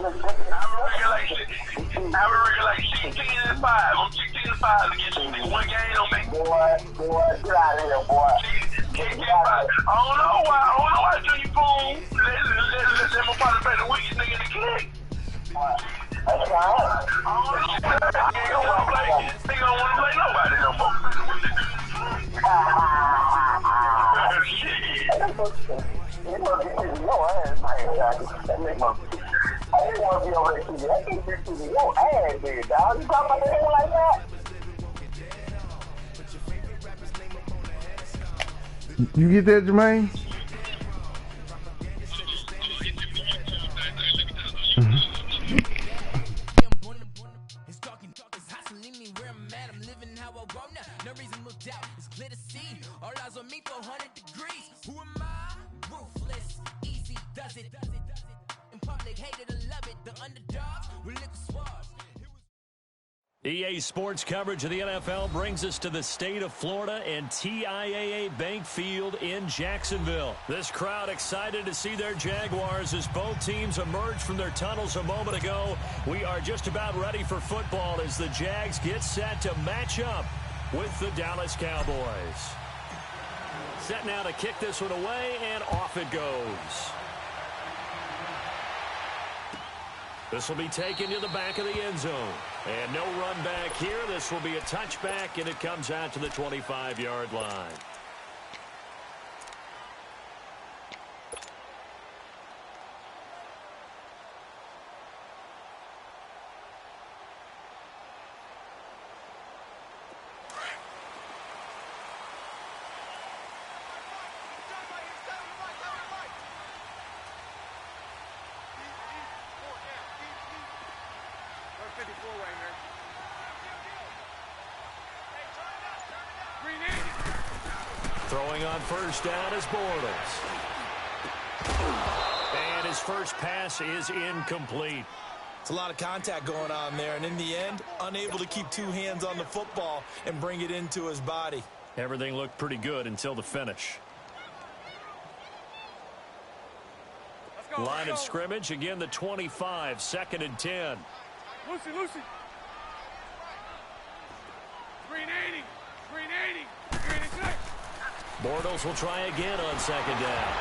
I reckon like 16-5. I'm 16-5 to get you one game on me. Boy, get out of here, boy. 16-5. I don't know why Junior Boone let my father play the weakest nigga in the clique. That's right. He don't want to play nobody no more. Shit. You must be kicking your ass, man. That nigga. I didn't want to be over there kicking. I think you're kicking your ass, dude, dog. You talk about that nigga like that? You get that, Jermaine? EA Sports coverage of the NFL brings us to the state of Florida and TIAA Bank Field in Jacksonville. This crowd excited to see their Jaguars as both teams emerged from their tunnels a moment ago. We are just about ready for football as the Jags get set to match up with the Dallas Cowboys. Set now to kick this one away, and off it goes. This will be taken to the back of the end zone. And no run back here. This will be a touchback, and it comes out to the 25-yard line. Throwing on first down is Bortles. And his first pass is incomplete. It's a lot of contact going on there, and in the end, unable to keep two hands on the football and bring it into his body. Everything looked pretty good until the finish. Line of scrimmage, again the 25, 2nd and 10. Lucy. 380. Bortles will try again on 2nd down.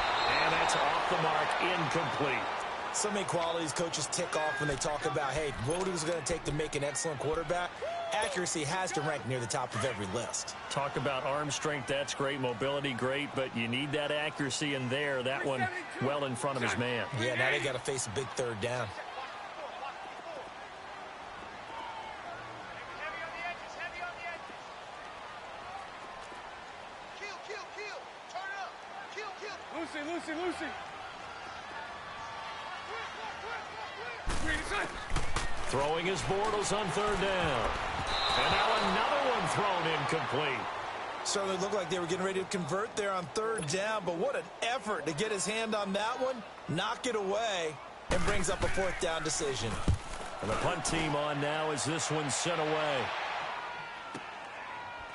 And that's off the mark, incomplete. So many qualities coaches tick off when they talk about, hey, what is it going to take to make an excellent quarterback? Accuracy has to rank near the top of every list. Talk about arm strength, that's great. Mobility, great. But you need that accuracy in there. That one well in front of his man. Yeah, now they got to face a big 3rd down. Lucy. Throwing his Bortles on 3rd down. And now another one thrown incomplete. Certainly looked like they were getting ready to convert there on 3rd down, but what an effort to get his hand on that one, knock it away, and brings up a 4th down decision. And the punt team on now as this one's sent away.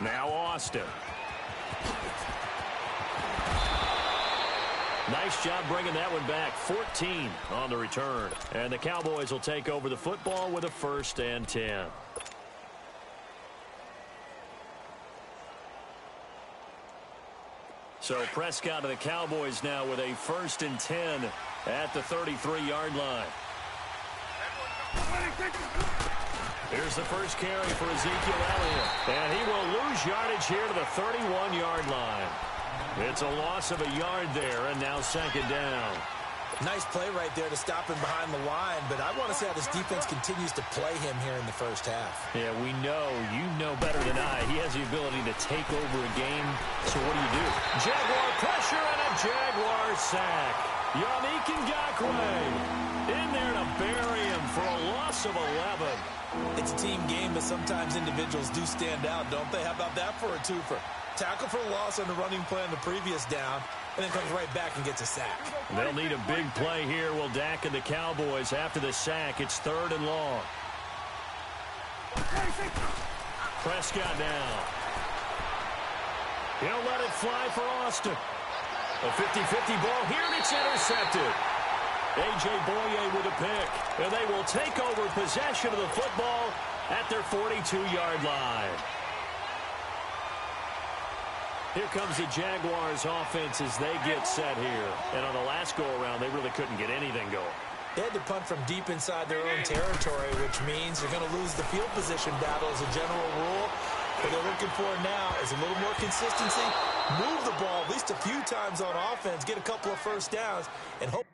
Now Austin. Nice job bringing that one back. 14 on the return. And the Cowboys will take over the football with a 1st and 10. So Prescott of the Cowboys now with a 1st and 10 at the 33-yard line. Here's the first carry for Ezekiel Elliott. And he will lose yardage here to the 31-yard line. It's a loss of a yard there, and now 2nd down. Nice play right there to stop him behind the line, but I want to see how this defense continues to play him here in the first half. Yeah, we know. You know better than I. He has the ability to take over a game. So what do? Jaguar pressure and a Jaguar sack. Yannick Ngakoue in there to bury him for a loss of 11. It's a team game, but sometimes individuals do stand out, don't they? How about that for a twofer? Tackle for a loss on the running play on the previous down, and then comes right back and gets a sack. They'll need a big play here. Will Dak and the Cowboys after the sack. It's 3rd and long. Prescott now. He'll let it fly for Austin. A 50-50 ball here, and it's intercepted. A.J. Boye with a pick. And they will take over possession of the football at their 42-yard line. Here comes the Jaguars offense as they get set here. And on the last go-around, they really couldn't get anything going. They had to punt from deep inside their own territory, which means they're going to lose the field position battle as a general rule. What they're looking for now is a little more consistency, move the ball at least a few times on offense, get a couple of first downs, and hope.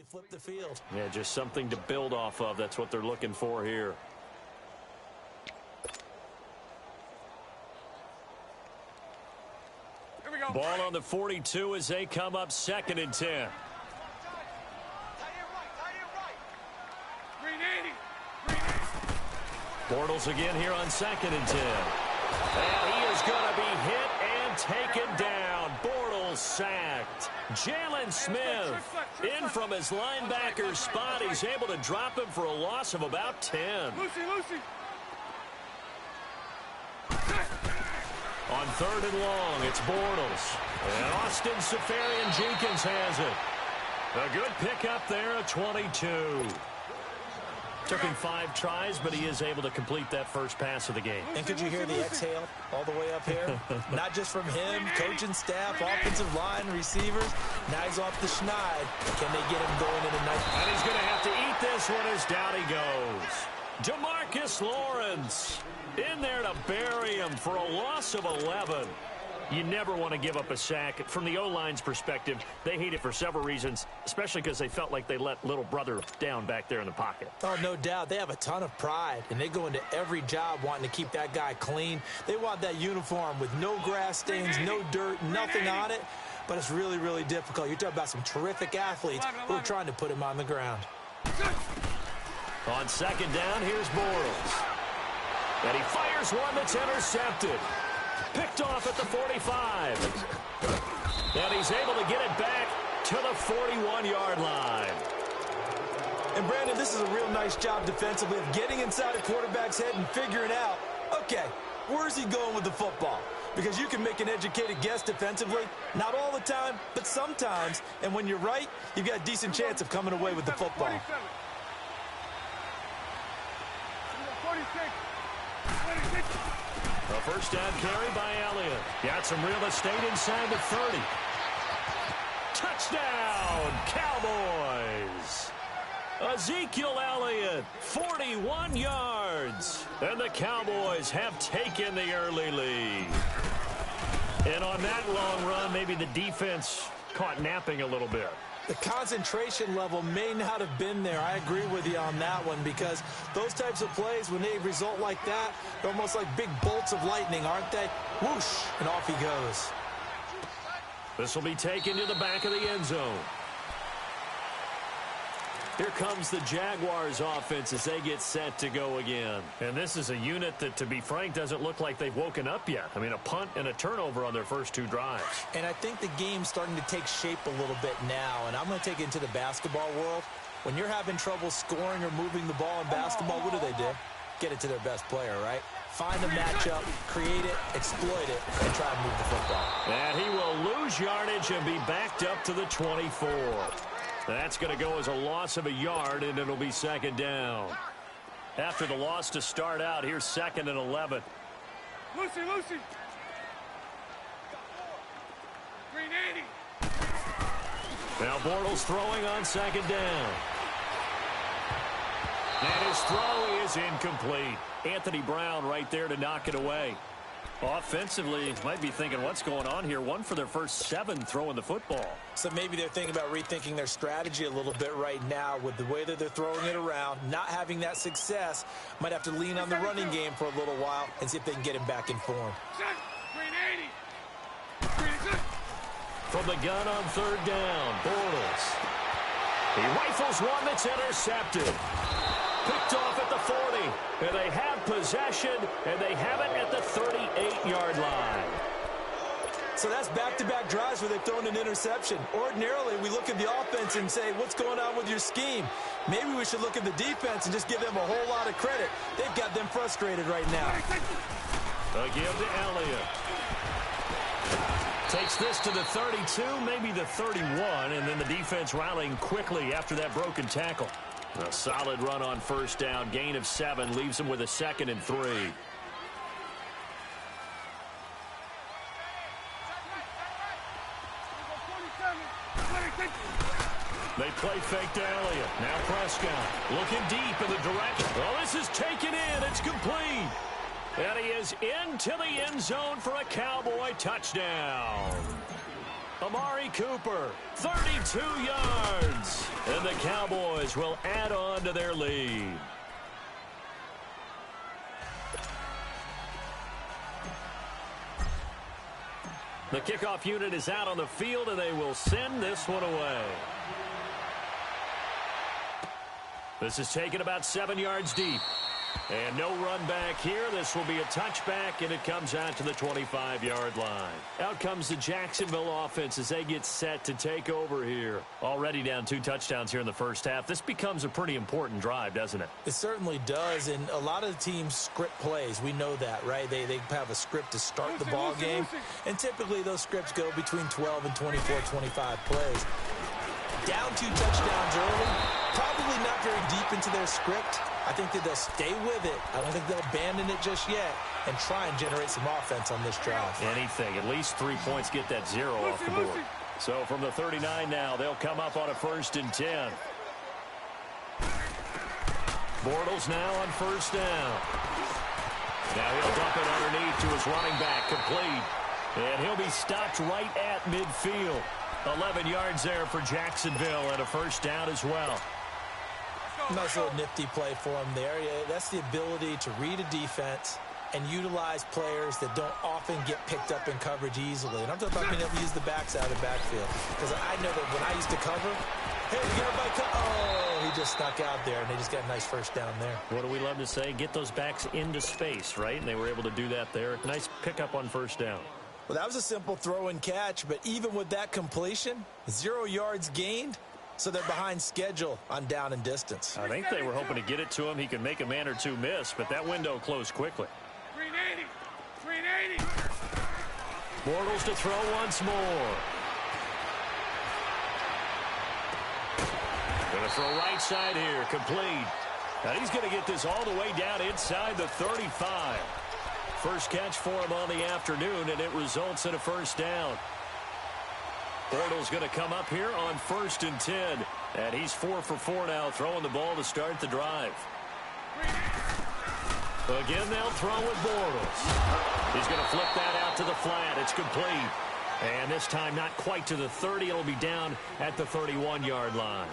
Flip the field. Yeah, just something to build off of. That's what they're looking for here. Here we go. Ball on the 42 as they come up 2nd and 10. Bortles again here on 2nd and 10. And he is going to be hit and taken down. Bortles sacked. Jalen Smith in from his linebacker spot. He's able to drop him for a loss of about 10. Lucy. On 3rd and long, it's Bortles. And Austin Seferian-Jenkins has it. A good pickup there at 22. Took him 5 tries, but he is able to complete that first pass of the game. And could you hear the exhale all the way up here? Not just from him, coaching staff, offensive line, receivers. Now he's off the schneid. Can they get him going in the night? And he's going to have to eat this one as down he goes. DeMarcus Lawrence in there to bury him for a loss of 11. You never want to give up a sack. From the O-line's perspective, they hate it for several reasons, especially because they felt like they let little brother down back there in the pocket. Oh, no doubt. They have a ton of pride, and they go into every job wanting to keep that guy clean. They want that uniform with no grass stains, no dirt, nothing on it. But it's really, really difficult. You're talking about some terrific athletes who are trying to put him on the ground. On 2nd down, here's Bortles. And he fires one that's intercepted. Picked off at the 45. And he's able to get it back to the 41-yard line. And, Brandon, this is a real nice job defensively of getting inside a quarterback's head and figuring out, okay, where's he going with the football? Because you can make an educated guess defensively. Not all the time, but sometimes. And when you're right, you've got a decent chance of coming away with the football. 46. A first down carry by Elliott. Got some real estate inside the 30. Touchdown, Cowboys. Ezekiel Elliott, 41 yards. And the Cowboys have taken the early lead. And on that long run, maybe the defense caught napping a little bit. The concentration level may not have been there. I agree with you on that one, because those types of plays, when they result like that, they're almost like big bolts of lightning, aren't they? Whoosh, and off he goes. This will be taken to the back of the end zone. Here comes the Jaguars offense as they get set to go again. And this is a unit that, to be frank, doesn't look like they've woken up yet. I mean, a punt and a turnover on their first 2 drives. And I think the game's starting to take shape a little bit now. And I'm going to take it into the basketball world. When you're having trouble scoring or moving the ball in basketball, what do? Get it to their best player, right? Find a matchup, create it, exploit it, and try to move the football. And he will lose yardage and be backed up to the 24. That's going to go as a loss of a yard, and it'll be 2nd down. After the loss to start out, here's 2nd and 11. Lucy. 380. Now Bortles throwing on 2nd down. And his throw is incomplete. Anthony Brown right there to knock it away. Offensively, might be thinking, what's going on here? 1 for their first 7 throwing the football. So maybe they're thinking about rethinking their strategy a little bit right now with the way that they're throwing it around, not having that success. Might have to lean on the running game for a little while and see if they can get him back in form. From the gun on 3rd down, Bortles. He rifles one that's intercepted. Picked off at the 40, and they have possession, and they have it at the 38-yard line. So that's back-to-back drives where they've thrown an interception. Ordinarily, we look at the offense and say, what's going on with your scheme? Maybe we should look at the defense and just give them a whole lot of credit. They've got them frustrated right now. A give to Elliott. Takes this to the 32, maybe the 31, and then the defense rallying quickly after that broken tackle. A solid run on 1st down. Gain of 7 leaves them with a 2nd and 3. They play fake to Elliott. Now Prescott looking deep in the direction. Oh, this is taken in. It's complete. And he is into the end zone for a Cowboy touchdown. Amari Cooper, 32 yards. And the Cowboys will add on to their lead. The kickoff unit is out on the field, and they will send this one away. This is taken about 7 yards deep. And no run back here. This will be a touchback, and it comes out to the 25-yard line. Out comes the Jacksonville offense as they get set to take over here. Already down 2 touchdowns here in the first half. This becomes a pretty important drive, doesn't it? It certainly does, and a lot of the teams script plays. We know that, right? They have a script to start the ball game, and typically those scripts go between 12 and 24, 25 plays. Down 2 touchdowns early, probably not very deep into their script. I think that they'll stay with it. I don't think they'll abandon it just yet and try and generate some offense on this drive. Anything. At least 3 points, get that 0 off the board. So from the 39 now, they'll come up on a 1st and 10. Bortles now on 1st down. Now he'll dump it underneath to his running back, complete. And he'll be stopped right at midfield. 11 yards there for Jacksonville and a 1st down as well. Nice little nifty play for him there. That's the ability to read a defense and utilize players that don't often get picked up in coverage easily. And I'm talking about being able to use the backs out of the backfield. Because I know that when I used to cover, hey, we got everybody oh, he just snuck out there, and they just got a nice 1st down there. What do we love to say? Get those backs into space, right? And they were able to do that there. Nice pickup on 1st down. Well, that was a simple throw and catch, but even with that completion, 0 yards gained. So they're behind schedule on down and distance. I think they were hoping to get it to him. He could make a man or 2 miss, but that window closed quickly. 380. Bortles to throw once more. Going to throw right side here, complete. Now he's going to get this all the way down inside the 35. First catch for him on the afternoon, and it results in a 1st down. Bortles going to come up here on 1st and 10. And he's 4 for 4 now, throwing the ball to start the drive. Again, they'll throw with Bortles. He's going to flip that out to the flat. It's complete. And this time not quite to the 30. It'll be down at the 31-yard line.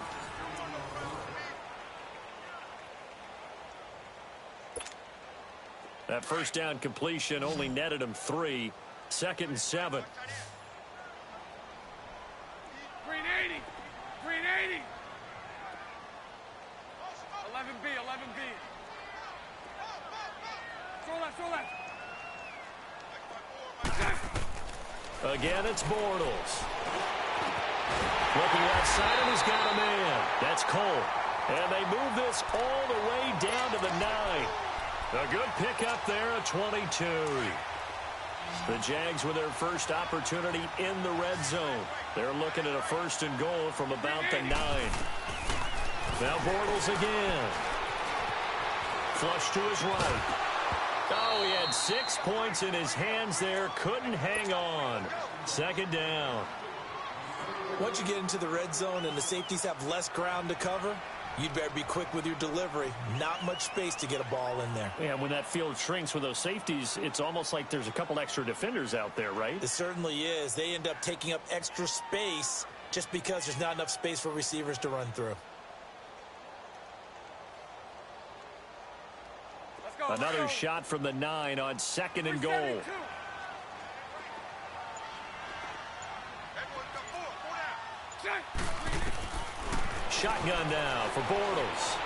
That 1st down completion only netted him 3. 2nd and 7. 380. 11B. Throw left. Again, it's Bortles. Looking left side, and he's got a man. That's Cole. And they move this all the way down to the 9. A good pickup there at 22. The Jags with their first opportunity in the red zone. They're looking at a 1st and goal from about the 9. Now Bortles again. Flush to his right. Oh, he had 6 points in his hands there. Couldn't hang on. 2nd down. Once you get into the red zone and the safeties have less ground to cover, you'd better be quick with your delivery. Not much space to get a ball in there. Yeah, when that field shrinks with those safeties, it's almost like there's a couple extra defenders out there, right? It certainly is. They end up taking up extra space just because there's not enough space for receivers to run through. Another shot from the 9 on 2nd and goal. Shotgun now for Bortles.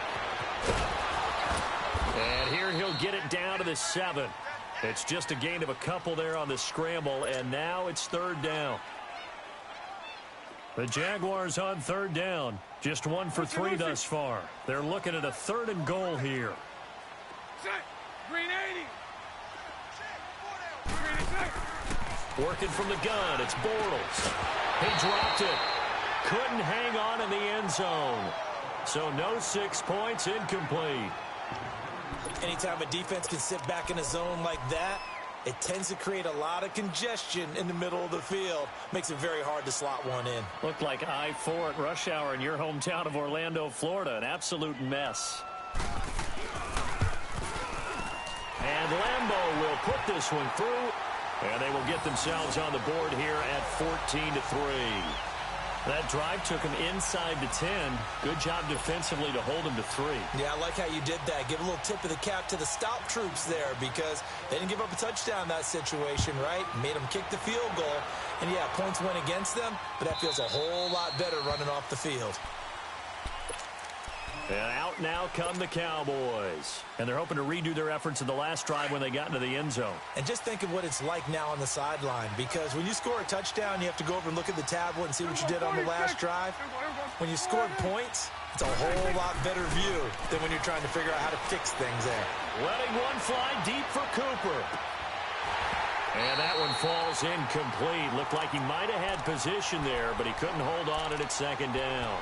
And here he'll get it down to the 7. It's just a gain of a couple there on the scramble, and now it's 3rd down. The Jaguars on 3rd down. Just 1 for 3 thus far. They're looking at a 3rd and goal here. Green 80. Working from the gun, it's Bortles. He dropped it. Couldn't hang on in the end zone. So no 6 points, incomplete. Anytime a defense can sit back in a zone like that, it tends to create a lot of congestion in the middle of the field. Makes it very hard to slot one in. Looked like I-4 at rush hour in your hometown of Orlando, Florida. An absolute mess. And Lambeau will put this one through, and they will get themselves on the board here at 14-3. That drive took him inside the 10. Good job defensively to hold him to 3. Yeah, I like how you did that. Give a little tip of the cap to the stop troops there because they didn't give up a touchdown in that situation, right? Made them kick the field goal. And, yeah, points went against them, but that feels a whole lot better running off the field. And out now come the Cowboys. And they're hoping to redo their efforts in the last drive when they got into the end zone. And just think of what it's like now on the sideline, because when you score a touchdown, you have to go over and look at the tablet and see what you did on the last drive. When you scored points, it's a whole lot better view than when you're trying to figure out how to fix things there. Letting one fly deep for Cooper. And that one falls incomplete. Looked like he might have had position there, but he couldn't hold on it at 2nd down.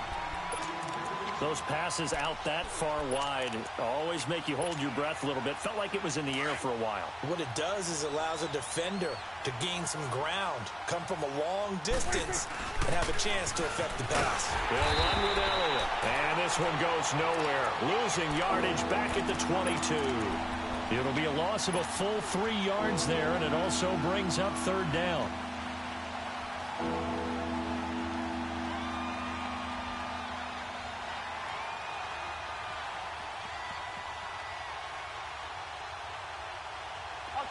Those passes out that far wide always make you hold your breath a little bit. Felt like it was in the air for a while. What it does is allows a defender to gain some ground, come from a long distance, and have a chance to affect the pass. They'll run with Elliott. And this one goes nowhere. Losing yardage back at the 22. It'll be a loss of a full 3 yards there, and it also brings up 3rd down.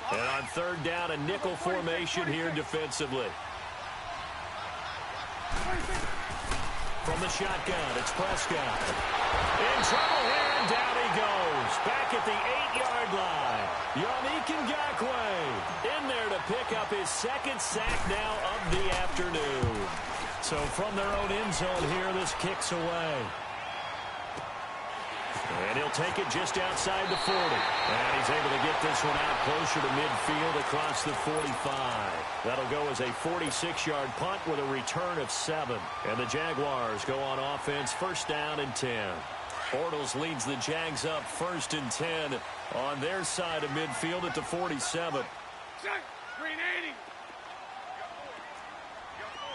And on 3rd down, a nickel formation here defensively. From the shotgun, it's Prescott. In trouble here, and down he goes. Back at the 8-yard line. Yannick Ngakoue in there to pick up his 2nd sack now of the afternoon. So from their own end zone here, this kicks away. And he'll take it just outside the 40. And he's able to get this one out closer to midfield across the 45. That'll go as a 46-yard punt with a return of 7. And the Jaguars go on offense, 1st down and 10. Bortles leads the Jags up 1st and 10 on their side of midfield at the 47. Check. Green 80.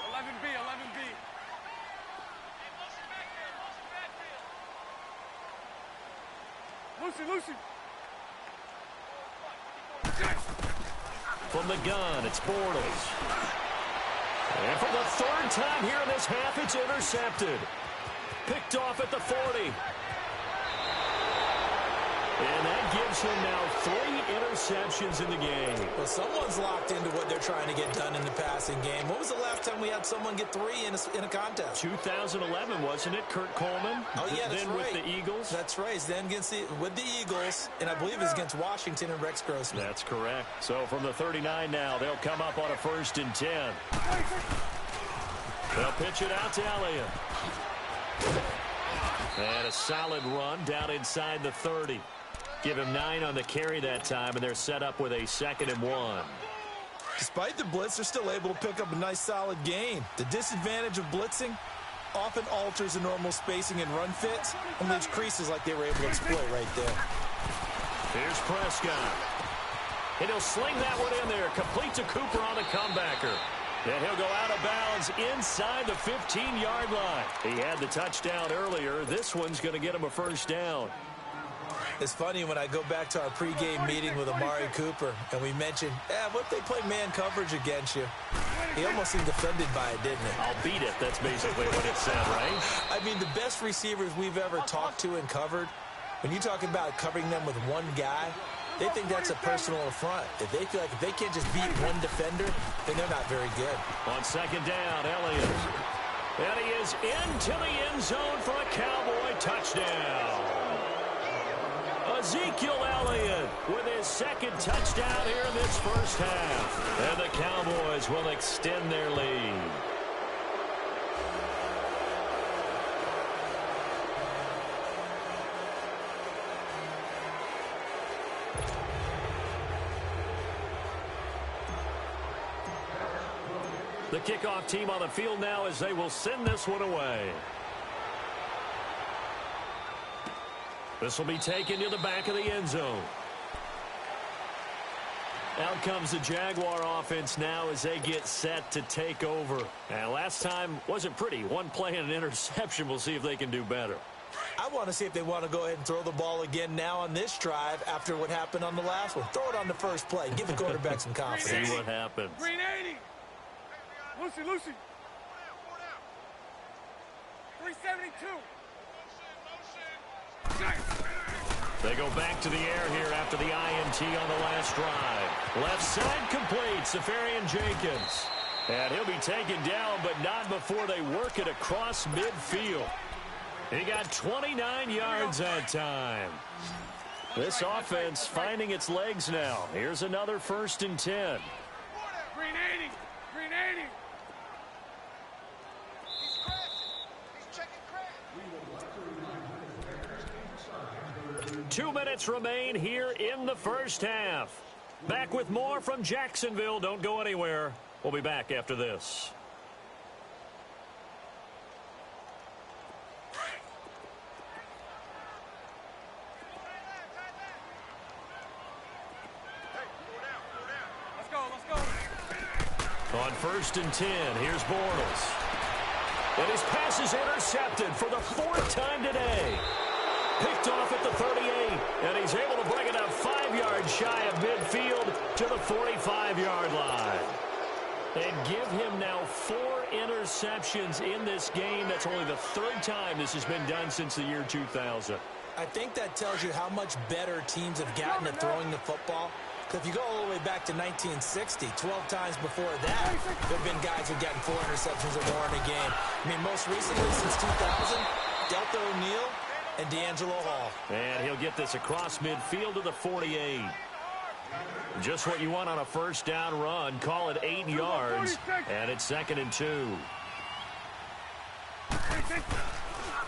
11B, 11B. Lucy. From the gun, it's Bortles. And for the 3rd time here in this half, it's intercepted. Picked off at the 40. And that gives him now 3 interceptions in the game. Well, someone's locked into what they're trying to get done in the passing game. When was the last time we had someone get 3 in a contest? 2011, wasn't it? Kurt Coleman? Oh, yeah, that's then right. With the Eagles? That's right. Then with the Eagles, and I believe it's against Washington and Rex Grossman. That's correct. So from the 39 now, they'll come up on a 1st and 10. They'll pitch it out to Elliott. And a solid run down inside the 30. Give him 9 on the carry that time, and they're set up with a 2nd and 1. Despite the blitz, they're still able to pick up a nice, solid gain. The disadvantage of blitzing often alters the normal spacing and run fits and leaves creases like they were able to exploit right there. Here's Prescott. And he'll sling that one in there, complete to Cooper on the comebacker. And he'll go out of bounds inside the 15-yard line. He had the touchdown earlier. This one's going to get him a first down. It's funny when I go back to our pregame meeting with Amari Cooper, and we mentioned, what if they play man coverage against you? He almost seemed offended by it, didn't he? I'll beat it. That's basically what it said, right? I mean, the best receivers we've ever talked to and covered, when you talk about covering them with one guy, they think that's a personal affront. If they feel like if they can't just beat one defender, then they're not very good. On second down, Elliott. And he is into the end zone for a Cowboy touchdown. Ezekiel Elliott with his second touchdown here in this first half. And the Cowboys will extend their lead. The kickoff team on the field now as they will send this one away. This will be taken to the back of the end zone. Out comes the Jaguar offense now as they get set to take over. And last time wasn't pretty. One play and an interception. We'll see if they can do better. I want to see if they want to go ahead and throw the ball again now on this drive after what happened on the last one. Throw it on the first play. Give the quarterback some confidence. See what happens. Green 80. Lucy. 372. They go back to the air here after the INT on the last drive. Left side complete, Safarian Jenkins. And he'll be taken down, but not before they work it across midfield. He got 29 yards that time. This offense finding its legs now. Here's another 1st and 10. Green 80. Green 80. 2 minutes remain here in the first half. Back with more from Jacksonville. Don't go anywhere. We'll be back after this. Let's go. On 1st and 10, here's Bortles. And his pass is intercepted for the 4th time today. Picked off at the 38, and he's able to bring it up 5 yards shy of midfield to the 45-yard line. And give him now 4 interceptions in this game. That's only the 3rd time this has been done since the year 2000. I think that tells you how much better teams have gotten at throwing the football. If you go all the way back to 1960, 12 times before that, there have been guys who've gotten 4 interceptions or more in a game. I mean, most recently since 2000, Delta O'Neal and D'Angelo Hall. And he'll get this across midfield to the 48. Just what you want on a 1st down run. Call it 8 yards. And it's 2nd and 2.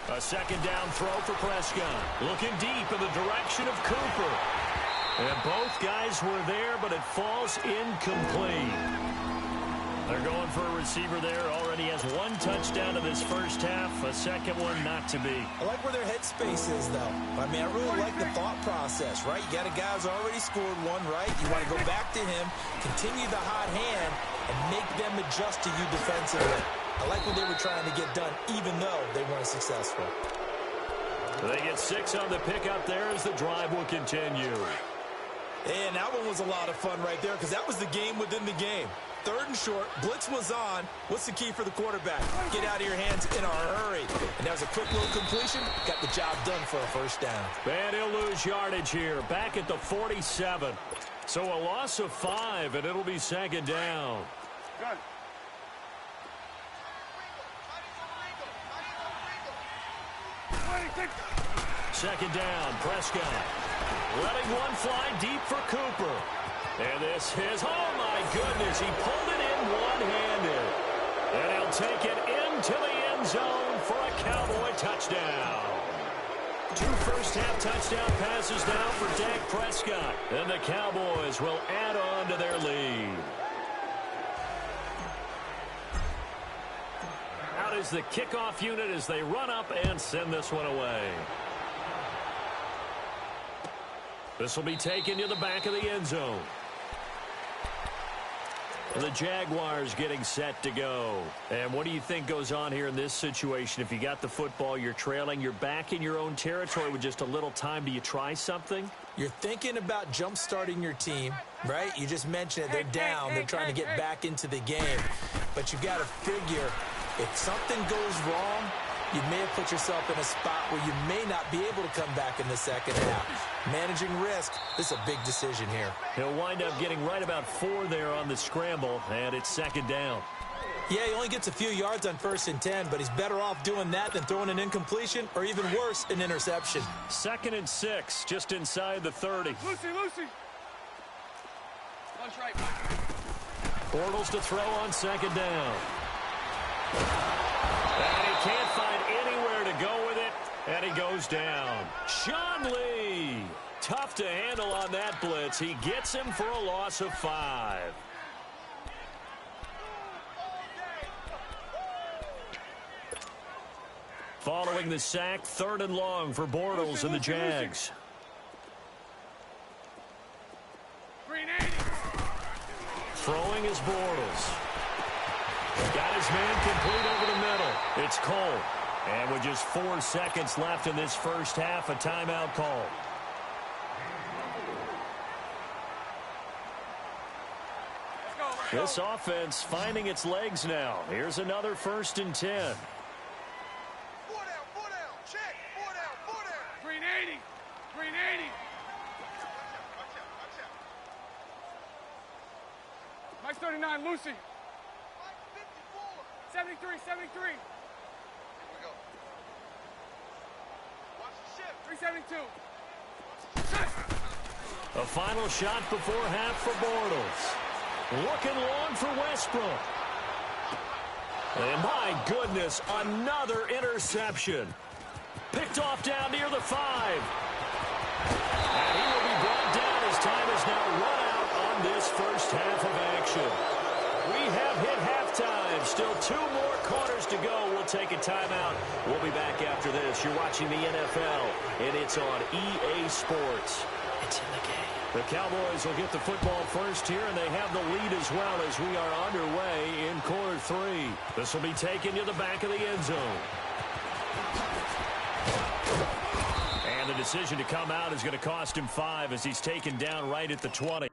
A 2nd down throw for Prescott. Looking deep in the direction of Cooper. And both guys were there, but it falls incomplete. They're going for a receiver there. Already has 1 touchdown in this first half. A 2nd one not to be. I like where their headspace is, though. I mean, I really like the thought process, right? You got a guy who's already scored 1, right? You want to go back to him, continue the hot hand, and make them adjust to you defensively. I like what they were trying to get done, even though they weren't successful. They get 6 on the pickup there as the drive will continue. And that one was a lot of fun right there because that was the game within the game. 3rd and short, blitz was on. What's the key for the quarterback? Get out of your hands in a hurry. And that was a quick little completion. Got the job done for a 1st down. And he'll lose yardage here. Back at the 47. So a loss of 5, and it'll be 2nd down. Good. Second down, Prescott. Letting one fly deep for Cooper. And this is, oh my goodness, he pulled it in one-handed. And he'll take it into the end zone for a Cowboy touchdown. 2 first-half touchdown passes now for Dak Prescott. And the Cowboys will add on to their lead. Out is the kickoff unit as they run up and send this one away. This will be taken to the back of the end zone. The Jaguars getting set to go. And what do you think goes on here in this situation? If you got the football, you're trailing, you're back in your own territory with just a little time. Do you try something? You're thinking about jump-starting your team, right? You just mentioned it. They're down. They're trying to get back into the game. But you've got to figure if something goes wrong, you may have put yourself in a spot where you may not be able to come back in the second half. Managing risk, this is a big decision here. He'll wind up getting right about 4 there on the scramble, and it's second down. Yeah, he only gets a few yards on 1st and 10, but he's better off doing that than throwing an incompletion or even worse, an interception. 2nd and 6, just inside the 30. Lucy. Lunch right. Bortles to throw on 2nd down. And he can't find anywhere to go with it, and he goes down. Sean Lee, tough to handle on that blitz. He gets him for a loss of 5. Following the sack, 3rd and long for Bortles and the Jags. Throwing is Bortles. Got his man complete over the middle. It's Cole. And with just 4 seconds left in this first half, a timeout call. This offense finding its legs now. Here's another 1st and 10. Mike 39, Lucy. 73. Here we go. Watch the shift. 372. A final shot before half for Bortles. Looking long for Westbrook. And my goodness, another interception. Picked off down near the 5. And he will be brought down as time is now run out on this first half of action. We have hit halftime. Still 2 more quarters to go. We'll take a timeout. We'll be back after this. You're watching the NFL, and it's on EA Sports. It's in the game. The Cowboys will get the football first here, and they have the lead as well as we are underway in quarter 3. This will be taken to the back of the end zone. And the decision to come out is going to cost him 5 as he's taken down right at the 20.